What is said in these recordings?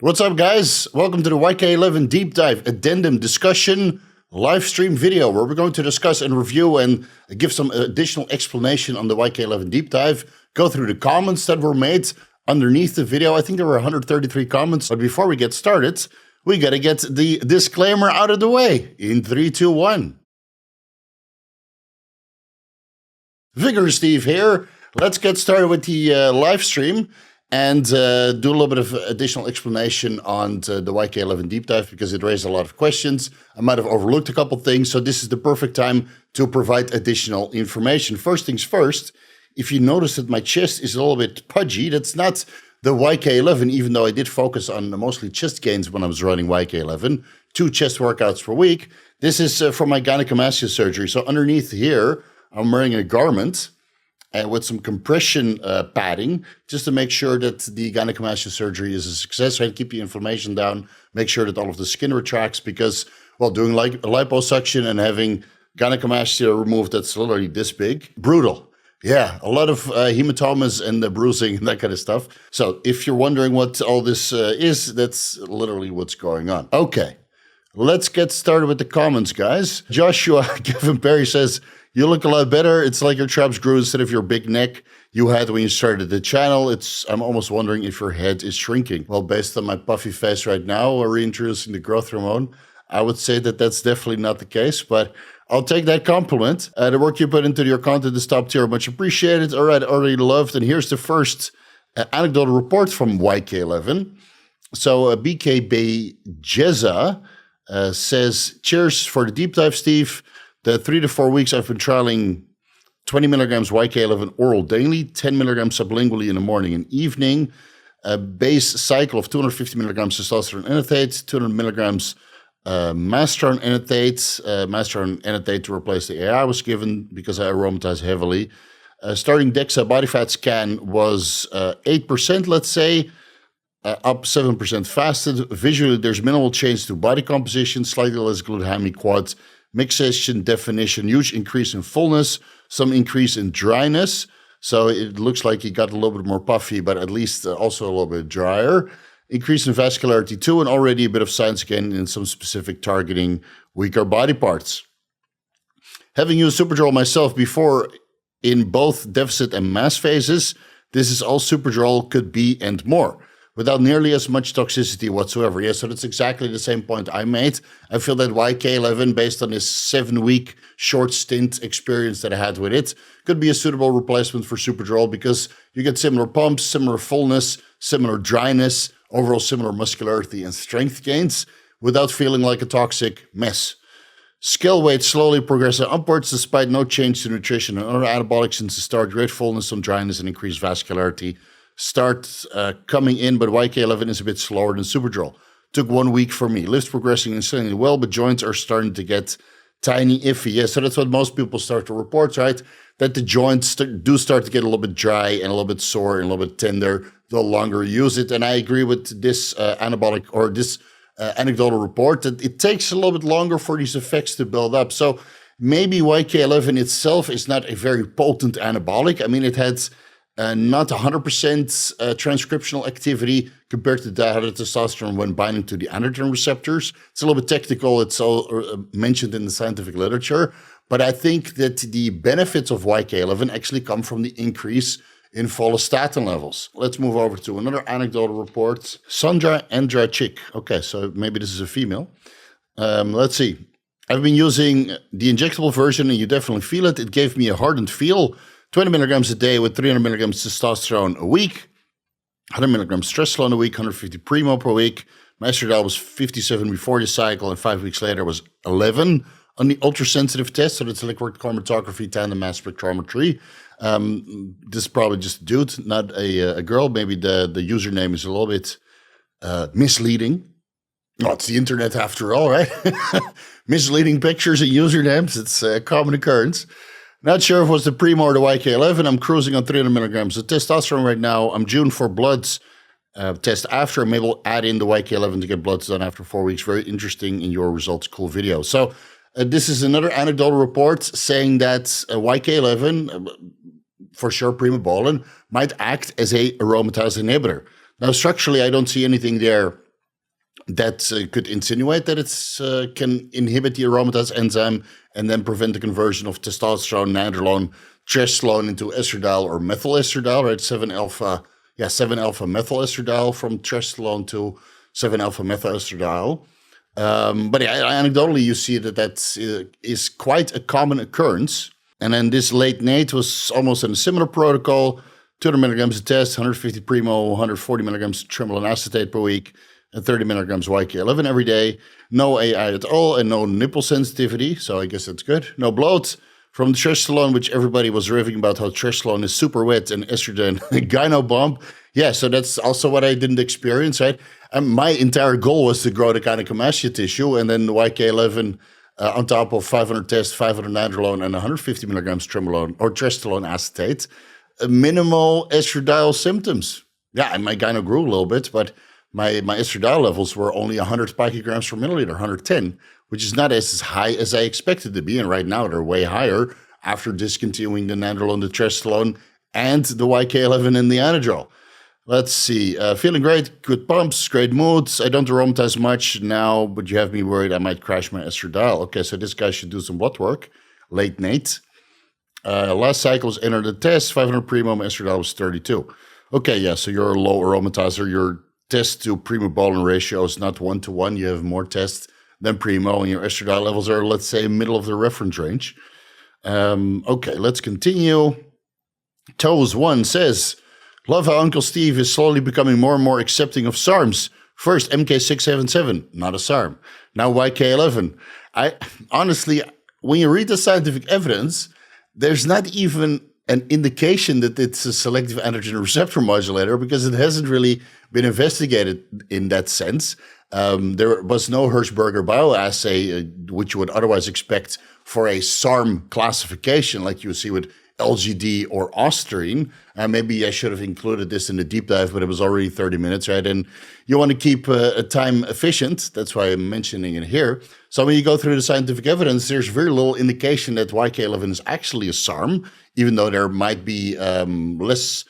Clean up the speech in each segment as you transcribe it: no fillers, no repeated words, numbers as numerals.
What's up, guys? Welcome to the YK11 Deep Dive Addendum Discussion live stream video, where we're going to discuss and review and give some additional explanation on the YK11 Deep Dive, go through the comments that were made underneath the video. I think there were 133 comments, but before we get started, we gotta get the disclaimer out of the way in 3, 2, 1. Vigorous Steve here. Let's get started with the live stream and do a little bit of additional explanation on the YK11 Deep Dive, because it raised a lot of questions. I might have overlooked a couple things, so this is the perfect time to provide additional information. First things first, if you notice that my chest is a little bit pudgy, that's not the YK11, even though I did focus on mostly chest gains when I was running YK11, 2 chest workouts per week. This is from my gynecomastia surgery. So underneath here, I'm wearing a garment with some compression padding, just to make sure that the gynecomastia surgery is a success, right? Keep the inflammation down, make sure that all of the skin retracts, because, well, doing like liposuction and having gynecomastia removed that's literally this big, brutal. Yeah, a lot of hematomas and the bruising and that kind of stuff. So if you're wondering what all this is, that's literally what's going on. Okay, let's get started with the comments, guys. Joshua Kevin Perry says, "You look a lot better. It's like your traps grew instead of your big neck you had when you started the channel. I'm almost wondering if your head is shrinking." Well, based on my puffy face right now, or reintroducing the growth hormone, I would say that that's definitely not the case, but I'll take that compliment. The work you put into your content is top tier. Much appreciated. All right, already loved. And here's the first anecdotal report from YK11. So BKB Jeza says, "Cheers for the deep dive, Steve. The 3 to 4 weeks I've been trialing 20 milligrams YK11 oral daily, 10 milligrams sublingually in the morning and evening, a base cycle of 250 milligrams testosterone enanthate, 200 milligrams masteron enanthate to replace the AI I was given because I aromatize heavily. Starting DEXA body fat scan was 8%, let's say, up 7% fasted. Visually, there's minimal change to body composition, slightly less glutamine quads, mixation, definition, huge increase in fullness, some increase in dryness. So it looks like he got a little bit more puffy, but at least also a little bit drier. Increase in vascularity too, and already a bit of signs again in some specific targeting weaker body parts. Having used Superdrol myself before in both deficit and mass phases, this is all Superdrol could be and more, without nearly as much toxicity whatsoever." Yeah, so that's exactly the same point I made. I feel that YK11, based on this 7-week short stint experience that I had with it, could be a suitable replacement for Superdrol, because you get similar pumps, similar fullness, similar dryness, overall similar muscularity and strength gains, without feeling like a toxic mess. Scale weight slowly progressing upwards despite no change to nutrition and other anabolics since the start. Great fullness, some dryness, and increased vascularity start coming in, but YK11 is a bit slower than Superdrol. Took 1 week for me. Lifts progressing insanely well, but joints are starting to get tiny iffy. Yeah, so that's what most people start to report, right? That the joints do start to get a little bit dry and a little bit sore and a little bit tender the longer you use it. And I agree with this anecdotal report that it takes a little bit longer for these effects to build up. So maybe YK11 itself is not a very potent anabolic. I mean, it had not 100% transcriptional activity compared to dihydrotestosterone when binding to the androgen receptors. It's a little bit technical. It's all mentioned in the scientific literature. But I think that the benefits of YK11 actually come from the increase in follistatin levels. Let's move over to another anecdotal report. Sandra Andrachik. Okay, so maybe this is a female. Let's see. "I've been using the injectable version and you definitely feel it. It gave me a hardened feel. 20 milligrams a day with 300 milligrams testosterone a week, 100 milligrams Stresolone a week, 150 Primo per week. My estradiol was 57 before the cycle, and 5 weeks later was 11 on the ultrasensitive test. So that's liquid chromatography, tandem mass spectrometry. This is probably just a dude, not a girl. Maybe the username is a little bit misleading. Oh, it's the internet after all, right? Misleading pictures and usernames. It's a common occurrence. Not sure if it was the Primo or the YK11. I'm cruising on 300 milligrams of testosterone right now. I'm due for bloods test after. Maybe we'll add in the YK11 to get bloods done after 4 weeks. Very interesting in your results. Cool video." So this is another anecdotal report saying that YK11, for sure primobolan, might act as a aromatase inhibitor. Now, structurally, I don't see anything there that could insinuate that it can inhibit the aromatase enzyme and then prevent the conversion of testosterone, nandrolone, trestrolone into estradiol or methylestradiol, right? 7-alpha methylestradiol from trestrolone to 7-alpha methylestradiol. But yeah, anecdotally, you see that is quite a common occurrence. And then this late NATE was almost in a similar protocol, 200 milligrams a test, 150 primo, 140 milligrams trembolone acetate per week, and 30 milligrams YK11 every day. No AI at all, and no nipple sensitivity, so I guess that's good. No bloat from the trestrolone, which everybody was raving about how trestrolone is super wet and estrogen gyno bomb. Yeah, so that's also what I didn't experience, right? My entire goal was to grow the gynecomastia tissue, and then the YK11 on top of 500 tests, 500 nandrolone, and 150 milligrams trembolone or trestrolone acetate. Minimal estradiol symptoms. Yeah, and my gyno grew a little bit, but my estradiol levels were only 100 picograms per milliliter, 110, which is not as high as I expected to be. And right now they're way higher after discontinuing the nandrolone, the trestrolone, and the YK11 and the anadrol. Let's see. Feeling great, good pumps, great moods. I don't aromatize much now, but you have me worried I might crash my estradiol. Okay, so this guy should do some blood work. Late NATE. Last cycles entered the test, 500 primo, my estradiol was 32. Okay, yeah, so you're a low aromatizer. Your test to primo-bolin ratio is not 1-to-1. You have more tests than primo, and your estradiol levels are, let's say, middle of the reference range. Okay, let's continue. Toes1 says, love how Uncle Steve is slowly becoming more and more accepting of SARMs. First, MK677, not a SARM. Now YK11. Honestly, when you read the scientific evidence, there's not even an indication that it's a selective androgen receptor modulator because it hasn't really been investigated in that sense. There was no Hirschberger bioassay, which you would otherwise expect for a SARM classification like you see with LGD or Osterine. Maybe I should have included this in the deep dive, but it was already 30 minutes, right? And you want to keep time efficient. That's why I'm mentioning it here. So when you go through the scientific evidence, there's very little indication that YK11 is actually a SARM, even though there might be less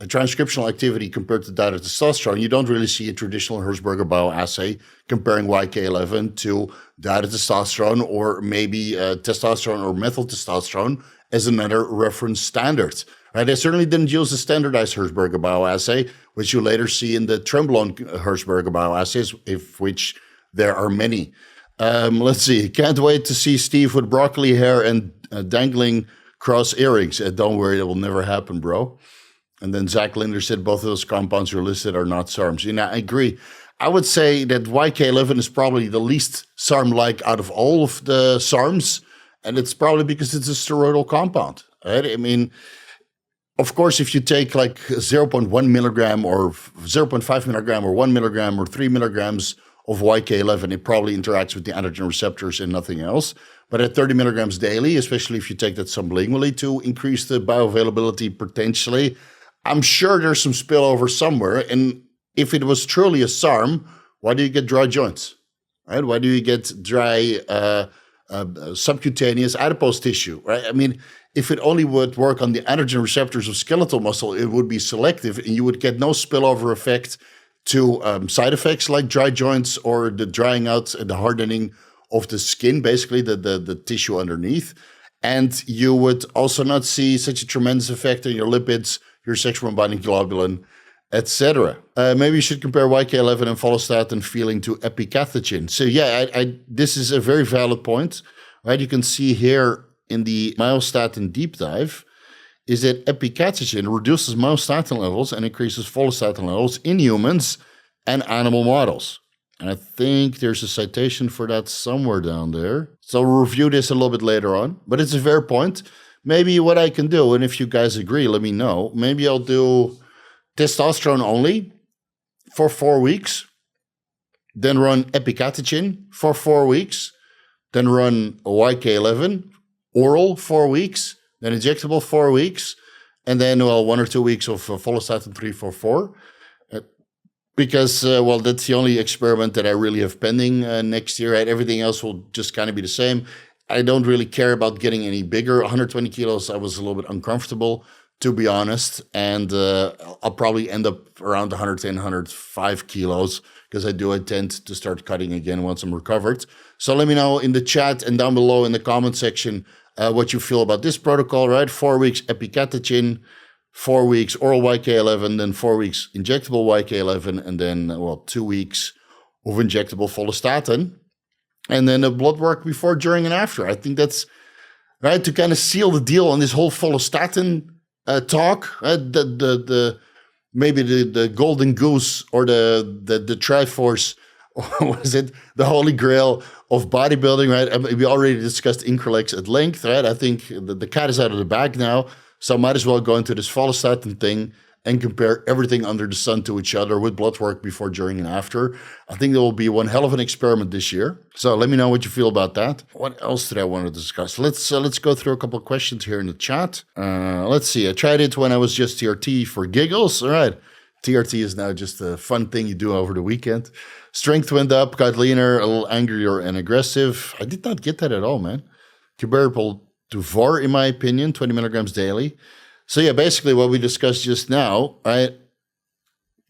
transcriptional activity compared to diet testosterone. You don't really see a traditional Hirschberger bioassay comparing YK11 to diet testosterone or maybe testosterone or methyl testosterone as another reference standard. Right? They certainly didn't use the standardized Hirschberger bioassay, which you later see in the trembolone Hirschberger bioassays, of which there are many. Let's see. Can't wait to see Steve with broccoli hair and dangling cross earrings. Don't worry, that will never happen, bro. And then Zach Linder said both of those compounds are listed are not SARMs. You know, I agree. I would say that YK11 is probably the least SARM-like out of all of the SARMs. And it's probably because it's a steroidal compound, right? I mean, of course, if you take like 0.1 milligram or 0.5 milligram or 1 milligram or 3 milligrams of YK11, it probably interacts with the androgen receptors and nothing else. But at 30 milligrams daily, especially if you take that sublingually to increase the bioavailability potentially, I'm sure there's some spillover somewhere. And if it was truly a SARM, why do you get dry joints, right? Why do you get dry subcutaneous adipose tissue, right? I mean, if it only would work on the androgen receptors of skeletal muscle, it would be selective and you would get no spillover effect to side effects like dry joints or the drying out and the hardening of the skin, basically the tissue underneath. And you would also not see such a tremendous effect on your lipids, your sexual binding globulin, etc. Maybe you should compare YK11 and Follistatin feeling to Epicatechin. So yeah, this is a very valid point, right? You can see here in the myostatin deep dive is that Epicatechin reduces myostatin levels and increases Follistatin levels in humans and animal models. And I think there's a citation for that somewhere down there. So we'll review this a little bit later on, but it's a fair point. Maybe what I can do, and if you guys agree, let me know. Maybe I'll do testosterone only for 4 weeks, then run Epicatechin for 4 weeks, then run YK11 oral 4 weeks, then injectable 4 weeks, and then, 1 or 2 weeks of Follistatin 344. Because, that's the only experiment that I really have pending next year. Right? Everything else will just kind of be the same. I don't really care about getting any bigger. 120 kilos, I was a little bit uncomfortable. to be honest. And I'll probably end up around 110, 105 kilos because I intend to start cutting again once I'm recovered. So let me know in the chat and down below in the comment section what you feel about this protocol, right? 4 weeks Epicatechin, 4 weeks oral YK11, then 4 weeks injectable YK11, and then, 2 weeks of injectable Follistatin. And then a blood work before, during, and after. I think that's right to kind of seal the deal on this whole Follistatin talk. Maybe the golden goose or the Triforce, or was it the holy grail of bodybuilding, right? I mean, we already discussed Increlex at length, right? I think the cat is out of the bag now, so I might as well go into this Follistatin thing and compare everything under the sun to each other with blood work before, during, and after. I think there will be one hell of an experiment this year. So let me know what you feel about that. What else did I want to discuss? Let's go through a couple of questions here in the chat. Let's see. I tried it when I was just TRT for giggles. All right. TRT is now just a fun thing you do over the weekend. Strength went up, got leaner, a little angrier and aggressive. I did not get that at all, man. Comparable to VOR, in my opinion, 20 milligrams daily. So yeah, basically what we discussed just now, right?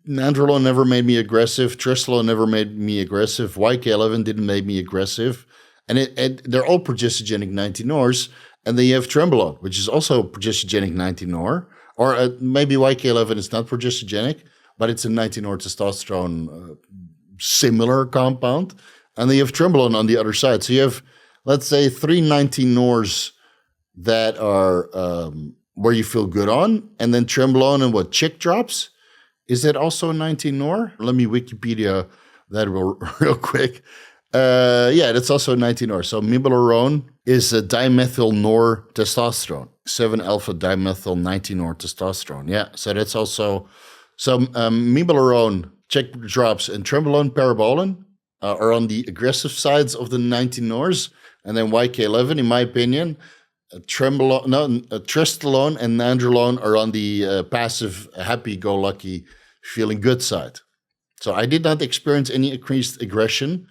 Nandrolone never made me aggressive. Tristelone never made me aggressive. YK11 didn't make me aggressive. And they're all progestogenic 19-nors. And then you have Trembolone, which is also progestogenic 19-nor. Or maybe YK11 is not progestogenic, but it's a 19-nor testosterone similar compound. And then you have Trembolone on the other side. So you have, let's say, 3 19-nors that are where you feel good on, and then Trembolone and what, chick drops? Is that also a 19-nor? Let me Wikipedia that real quick. Yeah, that's also a 19-nor. So Mibelarone is a dimethyl-nor testosterone, 7-alpha dimethyl 19-nor testosterone. Yeah, so that's also, so Mibelarone, chick drops, and Trembolone parabolan are on the aggressive sides of the 19-nors, and then YK11, in my opinion, Tristelone and Nandrolone are on the passive, happy-go-lucky, feeling good side. So I did not experience any increased aggression.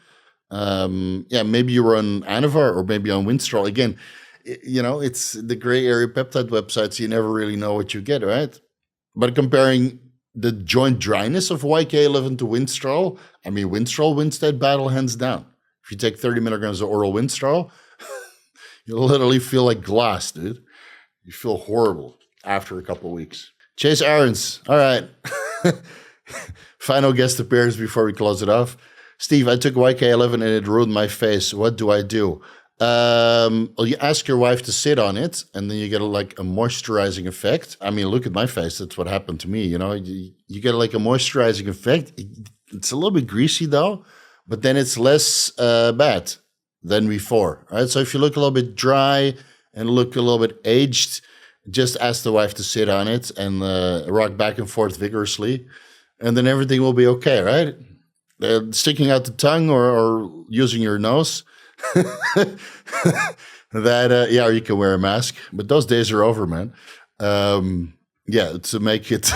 Yeah, maybe you were on Anavar or maybe on Winstrol. Again, it's the gray area peptide websites. You never really know what you get, right? But comparing the joint dryness of YK11 to Winstrol, I mean, Winstrol wins that battle hands down. If you take 30 milligrams of oral Winstrol, you literally feel like glass, dude. You feel horrible after a couple of weeks. Chase Aarons. All right. Final guest appearance before we close it off. Steve, I took YK11 and it ruined my face. What do I do? Well, you ask your wife to sit on it, and then you get a moisturizing effect. I mean, look at my face. That's what happened to me. You get like a moisturizing effect. It's a little bit greasy though, but then it's less bad than before, right? So if you look a little bit dry and look a little bit aged, just ask the wife to sit on it and rock back and forth vigorously, and then everything will be okay, right? Sticking out the tongue or using your nose, yeah, or you can wear a mask, but those days are over, man. Yeah, to make it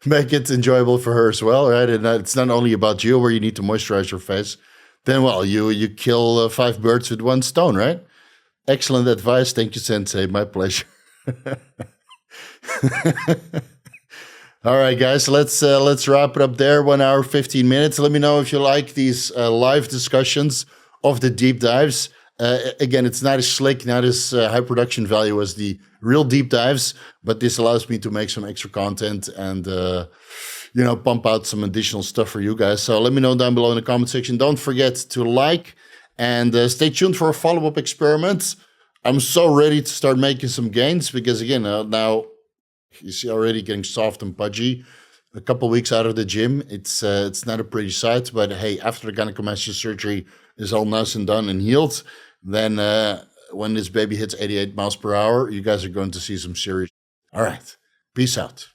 make it enjoyable for her as well, right? And it's not only about you where you need to moisturize your face. Then, well, you kill 5 birds with 1 stone, right? Excellent advice. Thank you, Sensei. My pleasure. All right, guys, let's wrap it up there. 1 hour, 15 minutes. Let me know if you like these live discussions of the deep dives. Again, it's not as slick, not as high production value as the real deep dives, but this allows me to make some extra content and pump out some additional stuff for you guys. So let me know down below in the comment section. Don't forget to like and stay tuned for a follow-up experiment. I'm so ready to start making some gains because, again, now you see already getting soft and pudgy. A couple of weeks out of the gym, it's not a pretty sight. But hey, after the gynecomastia surgery is all nice and done and healed, then when this baby hits 88 miles per hour, you guys are going to see some serious. All right, peace out.